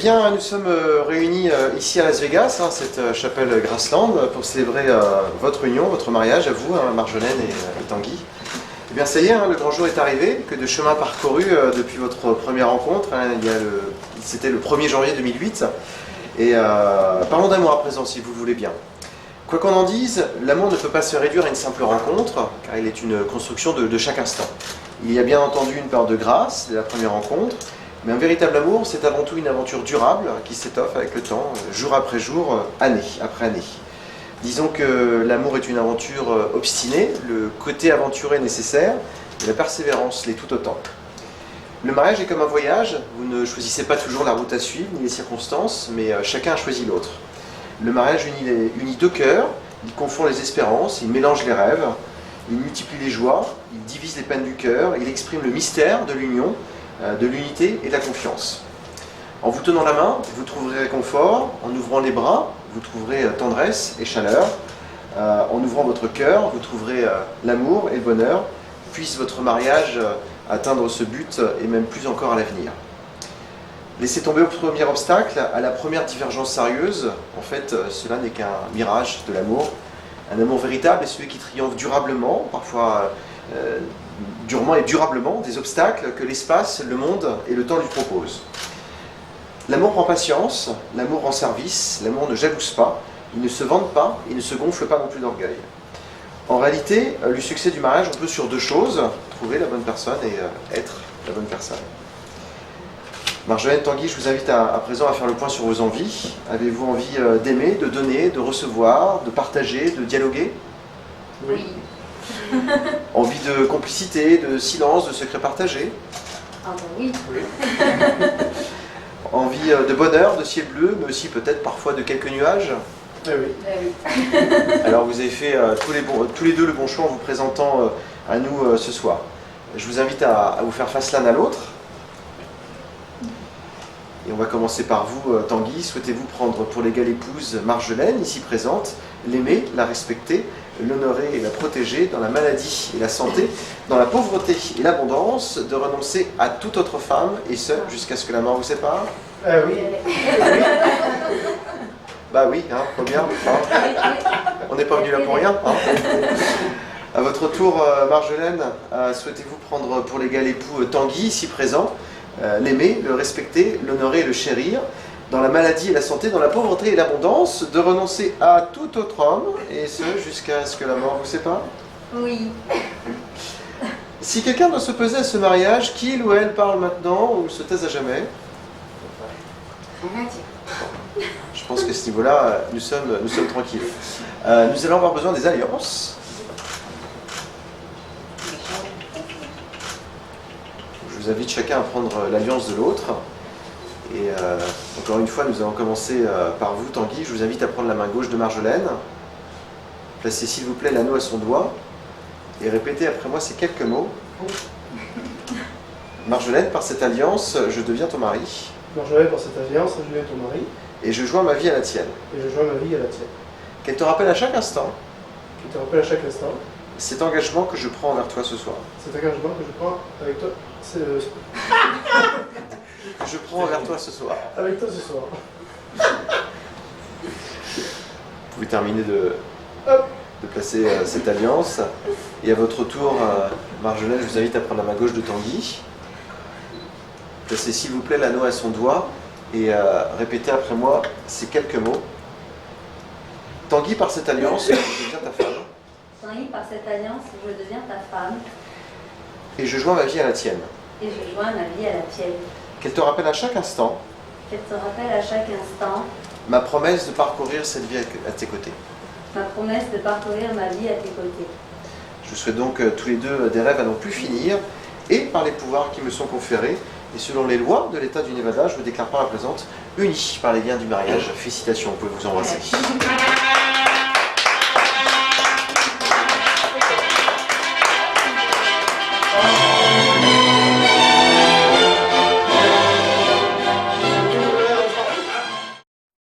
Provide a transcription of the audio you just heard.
bien, nous sommes réunis ici à Las Vegas, cette chapelle Graceland, pour célébrer votre union, votre mariage à vous, Marjolaine et Tanguy. Eh bien, ça y est, le grand jour est arrivé, que de chemin parcouru depuis votre première rencontre. C'était le 1er janvier 2008. Et parlons d'amour à présent, si vous voulez bien. Quoi qu'on en dise, l'amour ne peut pas se réduire à une simple rencontre, car il est une construction de chaque instant. Il y a bien entendu une part de grâce dès la première rencontre, mais un véritable amour, c'est avant tout une aventure durable qui s'étoffe avec le temps, jour après jour, année après année. Disons que l'amour est une aventure obstinée, le côté aventuré est nécessaire, et la persévérance l'est tout autant. Le mariage est comme un voyage, vous ne choisissez pas toujours la route à suivre, ni les circonstances, mais chacun a choisi l'autre. Le mariage unit deux cœurs, il confond les espérances, il mélange les rêves, il multiplie les joies, il divise les peines du cœur, il exprime le mystère de l'union, de l'unité et de la confiance. En vous tenant la main, vous trouverez réconfort, en ouvrant les bras, vous trouverez tendresse et chaleur, en ouvrant votre cœur, vous trouverez l'amour et le bonheur, puisse votre mariage atteindre ce but et même plus encore à l'avenir. Laissez tomber au premier obstacle, à la première divergence sérieuse, en fait cela n'est qu'un mirage de l'amour. Un amour véritable est celui qui triomphe durablement, parfois durement et durablement, des obstacles que l'espace, le monde et le temps lui proposent. L'amour prend patience, l'amour rend service, l'amour ne jalouse pas, il ne se vante pas, il ne se gonfle pas non plus d'orgueil. En réalité, le succès du mariage repose sur deux choses, trouver la bonne personne et être la bonne personne. Marjolaine, Tanguy, je vous invite à présent à faire le point sur vos envies. Avez-vous envie d'aimer, de donner, de recevoir, de partager, de dialoguer? Oui. Envie de complicité, de silence, de secrets partagés? Ah ben oui. Envie de bonheur, de ciel bleu, mais aussi peut-être parfois de quelques nuages? Eh oui. Oui. Alors vous avez fait tous les deux le bon choix en vous présentant à nous ce soir. Je vous invite à vous faire face l'un à l'autre. Et on va commencer par vous, Tanguy. Souhaitez-vous prendre pour l'égale épouse Marjolaine, ici présente, l'aimer, la respecter, l'honorer et la protéger dans la maladie et la santé, dans la pauvreté et l'abondance, de renoncer à toute autre femme, et ce, jusqu'à ce que la mort vous sépare? Oui. Bah oui, faut bien. On n'est pas venu là pour rien. À votre tour, Marjolaine, souhaitez-vous prendre pour l'égal époux Tanguy, ici présent, l'aimer, le respecter, l'honorer et le chérir, dans la maladie et la santé, dans la pauvreté et l'abondance, de renoncer à tout autre homme, et ce, jusqu'à ce que la mort vous sépare? Oui. Si quelqu'un doit s'opposer à ce mariage, qui il ou elle parle maintenant ou se taise à jamais? Je pense qu'à ce niveau-là, nous sommes tranquilles. Nous allons avoir besoin des alliances. Je vous invite chacun à prendre l'alliance de l'autre. Et encore une fois, nous allons commencer par vous, Tanguy. Je vous invite à prendre la main gauche de Marjolaine. Placez s'il vous plaît l'anneau à son doigt. Et répétez après moi ces quelques mots. Marjolaine, par cette alliance, je deviens ton mari. Marjolaine, par cette alliance, je deviens ton mari. Et je joins ma vie à la tienne. Et je joins ma vie à la tienne. Qu'elle te rappelle à chaque instant Qui te rappelle à chaque instant cet engagement que je prends envers toi ce soir. cet engagement que je prends avec toi. Que je prends envers toi ce soir. Avec toi ce soir. Vous pouvez terminer de placer cette alliance. Et à votre tour, Marjolaine, je vous invite à prendre la main gauche de Tanguy. Placez s'il vous plaît l'anneau à son doigt et répétez après moi ces quelques mots. Tanguy, par cette alliance, je deviens ta femme. Tanguy, par cette alliance, je deviens ta femme. Et je joins ma vie à la tienne. Et je joins ma vie à la tienne. Qu'elle te rappelle à chaque instant Qu'elle te rappelle à chaque instant ma promesse de parcourir cette vie à tes côtés. ma promesse de parcourir ma vie à tes côtés. Je vous souhaite donc tous les deux des rêves à n'en plus finir, et par les pouvoirs qui me sont conférés, et selon les lois de l'État du Nevada, je vous déclare par la présente unis par les liens du mariage. Félicitations, vous pouvez vous embrasser.